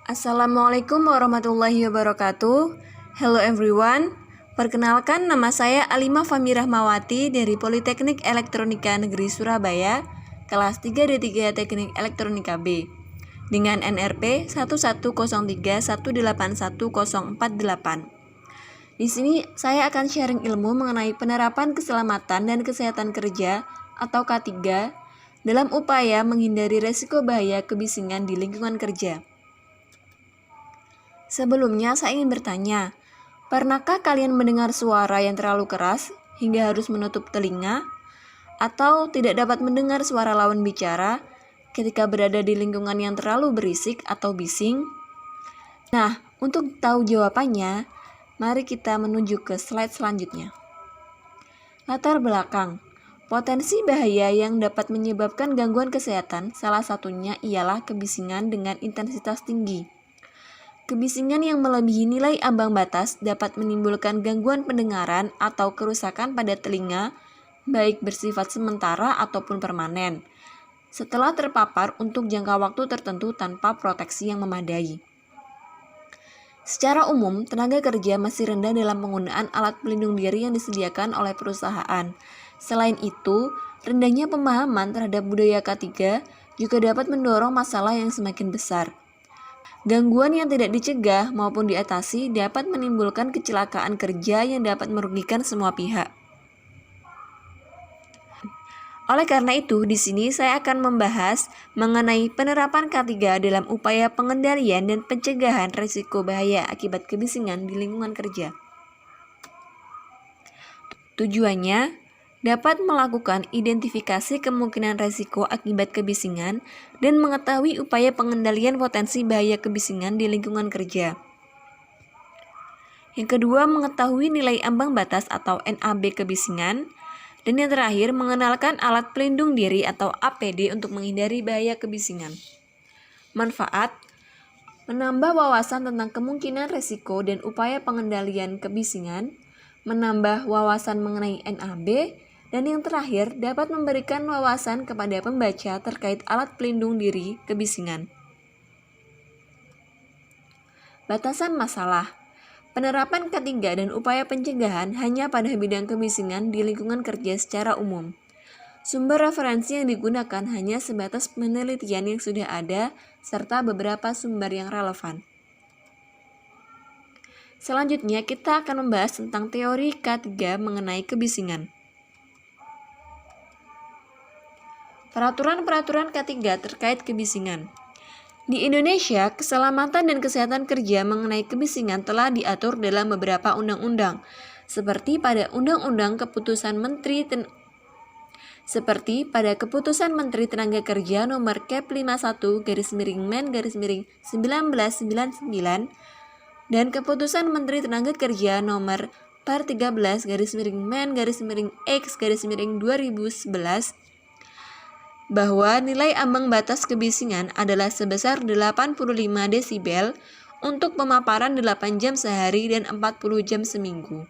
Assalamualaikum warahmatullahi wabarakatuh. Hello everyone. Perkenalkan, nama saya Alimah Fahmi Rahmawati dari Politeknik Elektronika Negeri Surabaya, kelas 3D3 Teknik Elektronika B, dengan NRP 1103181048. Di sini saya akan sharing ilmu mengenai penerapan keselamatan dan kesehatan kerja atau K3 dalam upaya menghindari resiko bahaya kebisingan di lingkungan kerja. Sebelumnya saya ingin bertanya, pernahkah kalian mendengar suara yang terlalu keras hingga harus menutup telinga? Atau tidak dapat mendengar suara lawan bicara ketika berada di lingkungan yang terlalu berisik atau bising? Nah, untuk tahu jawabannya, mari kita menuju ke slide selanjutnya. Latar belakang. Potensi bahaya yang dapat menyebabkan gangguan kesehatan salah satunya ialah kebisingan dengan intensitas tinggi. Kebisingan yang melebihi nilai ambang batas dapat menimbulkan gangguan pendengaran atau kerusakan pada telinga, baik bersifat sementara ataupun permanen, setelah terpapar untuk jangka waktu tertentu tanpa proteksi yang memadai. Secara umum, tenaga kerja masih rendah dalam penggunaan alat pelindung diri yang disediakan oleh perusahaan. Selain itu, rendahnya pemahaman terhadap budaya K3 juga dapat mendorong masalah yang semakin besar. Gangguan yang tidak dicegah maupun diatasi dapat menimbulkan kecelakaan kerja yang dapat merugikan semua pihak. Oleh karena itu, di sini saya akan membahas mengenai penerapan K3 dalam upaya pengendalian dan pencegahan risiko bahaya akibat kebisingan di lingkungan kerja. Tujuannya dapat melakukan identifikasi kemungkinan risiko akibat kebisingan dan mengetahui upaya pengendalian potensi bahaya kebisingan di lingkungan kerja. Yang kedua, mengetahui nilai ambang batas atau NAB kebisingan. Dan yang terakhir, mengenalkan alat pelindung diri atau APD untuk menghindari bahaya kebisingan. Manfaat: menambah wawasan tentang kemungkinan risiko dan upaya pengendalian kebisingan, menambah wawasan mengenai NAB, dan yang terakhir dapat memberikan wawasan kepada pembaca terkait alat pelindung diri kebisingan. Batasan masalah. Penerapan K3 dan upaya pencegahan hanya pada bidang kebisingan di lingkungan kerja secara umum. Sumber referensi yang digunakan hanya sebatas penelitian yang sudah ada serta beberapa sumber yang relevan. Selanjutnya kita akan membahas tentang teori K3 mengenai kebisingan. Peraturan-peraturan K3 terkait kebisingan. Di Indonesia, keselamatan dan kesehatan kerja mengenai kebisingan telah diatur dalam beberapa undang-undang, seperti pada Undang-Undang Keputusan Menteri Tenaga Kerja Nomor Kep 51/Men/1999 dan Keputusan Menteri Tenaga Kerja Nomor Per 13/Men/X/2011 bahwa nilai ambang batas kebisingan adalah sebesar 85 desibel untuk pemaparan 8 jam sehari dan 40 jam seminggu.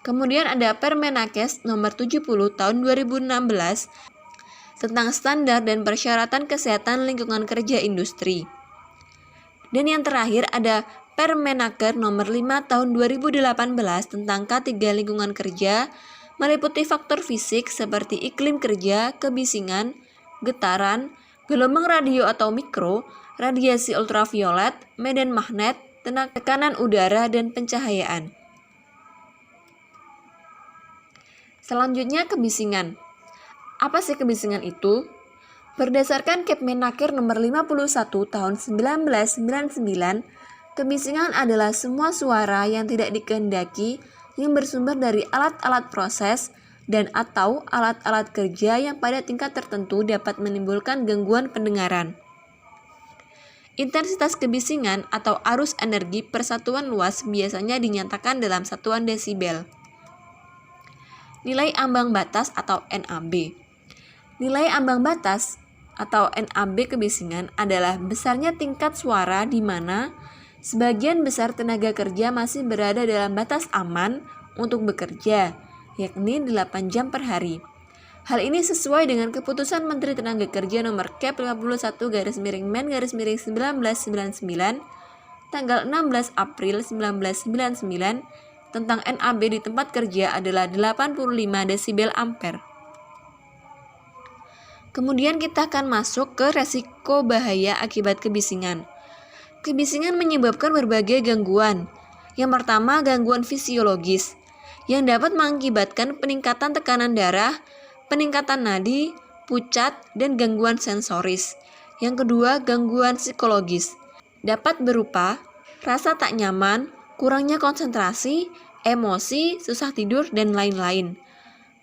Kemudian ada Permenakes nomor 70 tahun 2016 tentang standar dan persyaratan kesehatan lingkungan kerja industri. Dan yang terakhir ada Permenaker nomor 5 tahun 2018 tentang K3 lingkungan kerja, meliputi faktor fisik seperti iklim kerja, kebisingan, getaran, gelombang radio atau mikro, radiasi ultraviolet, medan magnet, tekanan udara, dan pencahayaan. Selanjutnya kebisingan. Apa sih kebisingan itu? Berdasarkan Kepmenaker nomor 51 tahun 1999, kebisingan adalah semua suara yang tidak dikehendaki yang bersumber dari alat-alat proses dan atau alat-alat kerja yang pada tingkat tertentu dapat menimbulkan gangguan pendengaran. Intensitas kebisingan atau arus energi per satuan luas biasanya dinyatakan dalam satuan desibel. Nilai ambang batas atau NAB. Nilai ambang batas atau NAB kebisingan adalah besarnya tingkat suara di mana sebagian besar tenaga kerja masih berada dalam batas aman untuk bekerja, yakni 8 jam per hari. Hal ini sesuai dengan keputusan Menteri Tenaga Kerja nomor Kep 51/Men-1999 tanggal 16 April 1999 tentang NAB di tempat kerja adalah 85 desibel ampere. Kemudian kita akan masuk ke resiko bahaya akibat kebisingan. Kebisingan menyebabkan berbagai gangguan. Yang pertama, gangguan fisiologis yang dapat mengakibatkan peningkatan tekanan darah, peningkatan nadi, pucat, dan gangguan sensoris. Yang kedua, gangguan psikologis. Dapat berupa rasa tak nyaman, kurangnya konsentrasi, emosi, susah tidur, dan lain-lain.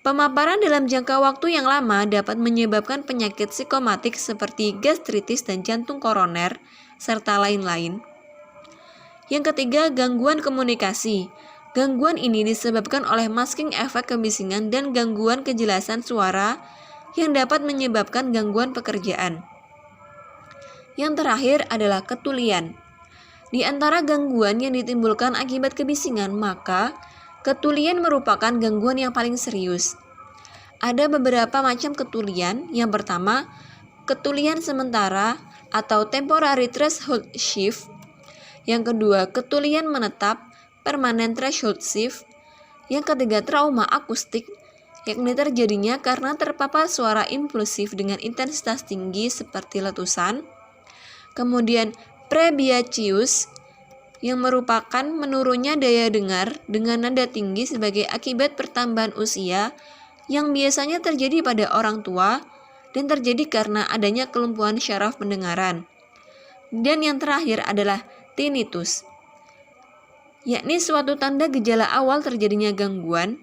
Pemaparan dalam jangka waktu yang lama dapat menyebabkan penyakit psikomatik seperti gastritis dan jantung koroner, serta lain-lain. Yang ketiga, gangguan komunikasi. Gangguan ini disebabkan oleh masking efek kebisingan dan gangguan kejelasan suara yang dapat menyebabkan gangguan pekerjaan. Yang terakhir adalah ketulian. Di antara gangguan yang ditimbulkan akibat kebisingan, maka ketulian merupakan gangguan yang paling serius. Ada beberapa macam ketulian. Yang pertama, ketulian sementara atau temporary threshold shift. Yang kedua, ketulian menetap, permanent threshold shift. Yang ketiga, trauma akustik, yakni terjadinya karena terpapar suara impulsif dengan intensitas tinggi seperti letusan. Kemudian, prebiaceus, yang merupakan menurunnya daya dengar dengan nada tinggi sebagai akibat pertambahan usia yang biasanya terjadi pada orang tua dan terjadi karena adanya kelumpuhan syaraf pendengaran. Dan yang terakhir adalah tinnitus, yakni suatu tanda gejala awal terjadinya gangguan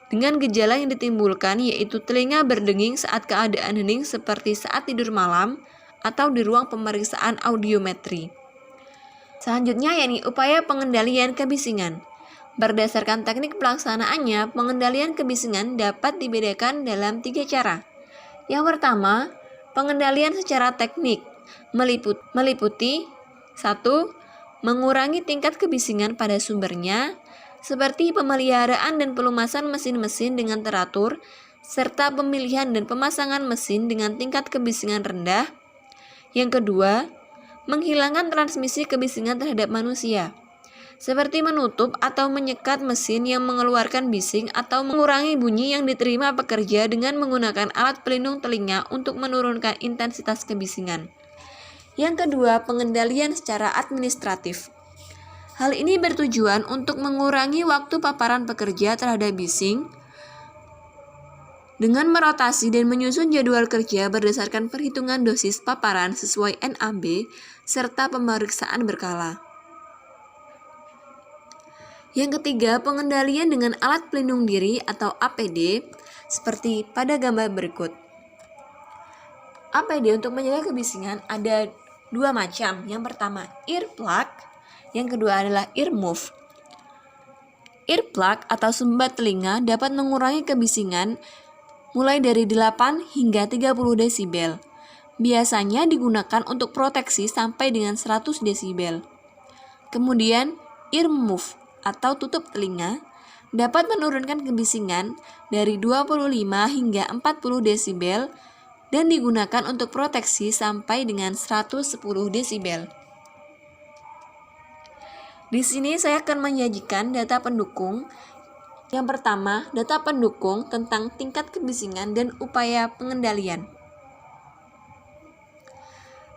dengan gejala yang ditimbulkan yaitu telinga berdenging saat keadaan hening seperti saat tidur malam atau di ruang pemeriksaan audiometri. Selanjutnya yakni upaya pengendalian kebisingan. Berdasarkan teknik pelaksanaannya, pengendalian kebisingan dapat dibedakan dalam 3 cara. Yang pertama, pengendalian secara teknik meliputi 1. Mengurangi tingkat kebisingan pada sumbernya, seperti pemeliharaan dan pelumasan mesin-mesin dengan teratur, serta pemilihan dan pemasangan mesin dengan tingkat kebisingan rendah. Yang kedua, menghilangkan transmisi kebisingan terhadap manusia, seperti menutup atau menyekat mesin yang mengeluarkan bising atau mengurangi bunyi yang diterima pekerja dengan menggunakan alat pelindung telinga untuk menurunkan intensitas kebisingan. Yang kedua, pengendalian secara administratif. Hal ini bertujuan untuk mengurangi waktu paparan pekerja terhadap bising dengan merotasi dan menyusun jadwal kerja berdasarkan perhitungan dosis paparan sesuai NAB serta pemeriksaan berkala. Yang ketiga, pengendalian dengan alat pelindung diri atau APD seperti pada gambar berikut. APD untuk menjaga kebisingan ada 2 macam. Yang pertama, earplug, yang kedua adalah earmuff. Earplug atau sumbat telinga dapat mengurangi kebisingan mulai dari 8 hingga 30 desibel. Biasanya digunakan untuk proteksi sampai dengan 100 desibel. Kemudian, earmuff atau tutup telinga dapat menurunkan kebisingan dari 25 hingga 40 desibel dan digunakan untuk proteksi sampai dengan 110 desibel. Di sini saya akan menyajikan data pendukung. Yang pertama, data pendukung tentang tingkat kebisingan dan upaya pengendalian.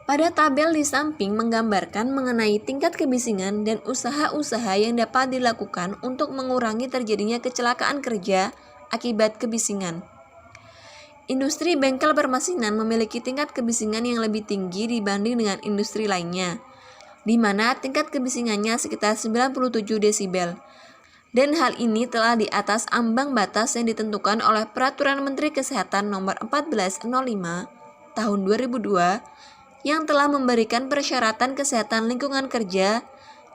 Pada tabel di samping menggambarkan mengenai tingkat kebisingan dan usaha-usaha yang dapat dilakukan untuk mengurangi terjadinya kecelakaan kerja akibat kebisingan. Industri bengkel permesinan memiliki tingkat kebisingan yang lebih tinggi dibanding dengan industri lainnya, di mana tingkat kebisingannya sekitar 97 desibel. Dan hal ini telah di atas ambang batas yang ditentukan oleh Peraturan Menteri Kesehatan Nomor 1405 Tahun 2002 yang telah memberikan persyaratan kesehatan lingkungan kerja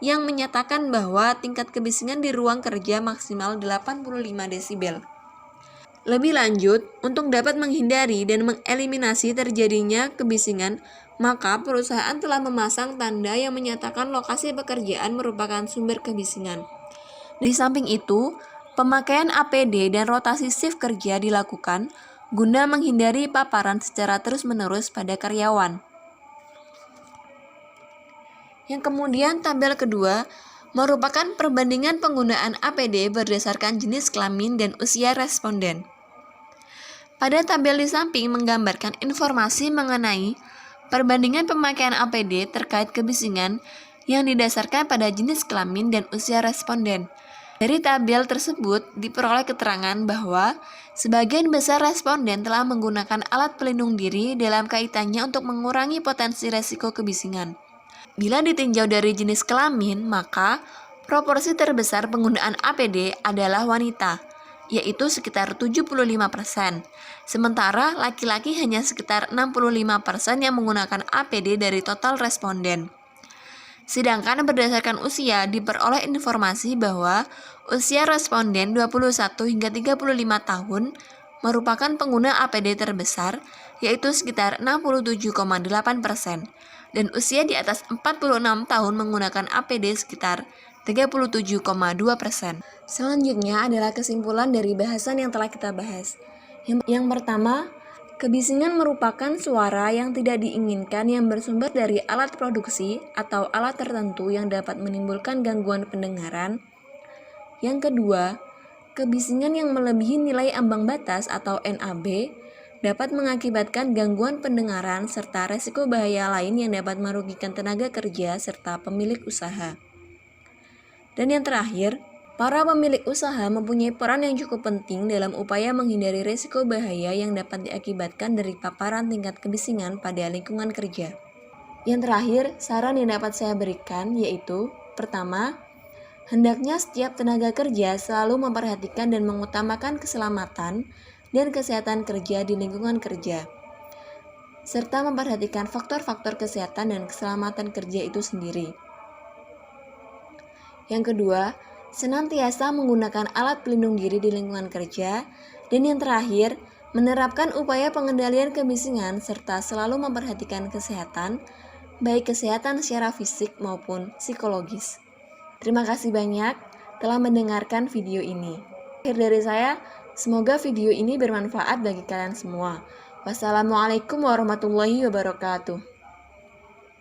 yang menyatakan bahwa tingkat kebisingan di ruang kerja maksimal 85 desibel. Lebih lanjut, untuk dapat menghindari dan mengeliminasi terjadinya kebisingan, maka perusahaan telah memasang tanda yang menyatakan lokasi pekerjaan merupakan sumber kebisingan. Di samping itu, pemakaian APD dan rotasi shift kerja dilakukan guna menghindari paparan secara terus-menerus pada karyawan. Yang kemudian tabel kedua merupakan perbandingan penggunaan APD berdasarkan jenis kelamin dan usia responden. Pada tabel di samping menggambarkan informasi mengenai perbandingan pemakaian APD terkait kebisingan yang didasarkan pada jenis kelamin dan usia responden. Dari tabel tersebut diperoleh keterangan bahwa sebagian besar responden telah menggunakan alat pelindung diri dalam kaitannya untuk mengurangi potensi resiko kebisingan. Bila ditinjau dari jenis kelamin, maka proporsi terbesar penggunaan APD adalah wanita, yaitu sekitar 75%. Sementara laki-laki hanya sekitar 65% yang menggunakan APD dari total responden. Sedangkan berdasarkan usia diperoleh informasi bahwa usia responden 21 hingga 35 tahun merupakan pengguna APD terbesar, yaitu sekitar 67,8%, dan usia di atas 46 tahun menggunakan APD sekitar 37,2%. Selanjutnya adalah kesimpulan dari bahasan yang telah kita bahas. Yang pertama, kebisingan merupakan suara yang tidak diinginkan yang bersumber dari alat produksi atau alat tertentu yang dapat menimbulkan gangguan pendengaran. Yang kedua, kebisingan yang melebihi nilai ambang batas atau NAB dapat mengakibatkan gangguan pendengaran serta resiko bahaya lain yang dapat merugikan tenaga kerja serta pemilik usaha. Dan yang terakhir, para pemilik usaha mempunyai peran yang cukup penting dalam upaya menghindari risiko bahaya yang dapat diakibatkan dari paparan tingkat kebisingan pada lingkungan kerja. Yang terakhir, saran yang dapat saya berikan yaitu, pertama, hendaknya setiap tenaga kerja selalu memperhatikan dan mengutamakan keselamatan dan kesehatan kerja di lingkungan kerja, serta memperhatikan faktor-faktor kesehatan dan keselamatan kerja itu sendiri. Yang kedua, senantiasa menggunakan alat pelindung diri di lingkungan kerja. Dan yang terakhir, menerapkan upaya pengendalian kebisingan serta selalu memperhatikan kesehatan, baik kesehatan secara fisik maupun psikologis. Terima kasih banyak telah mendengarkan video ini. Akhir dari saya, semoga video ini bermanfaat bagi kalian semua. Wassalamualaikum warahmatullahi wabarakatuh.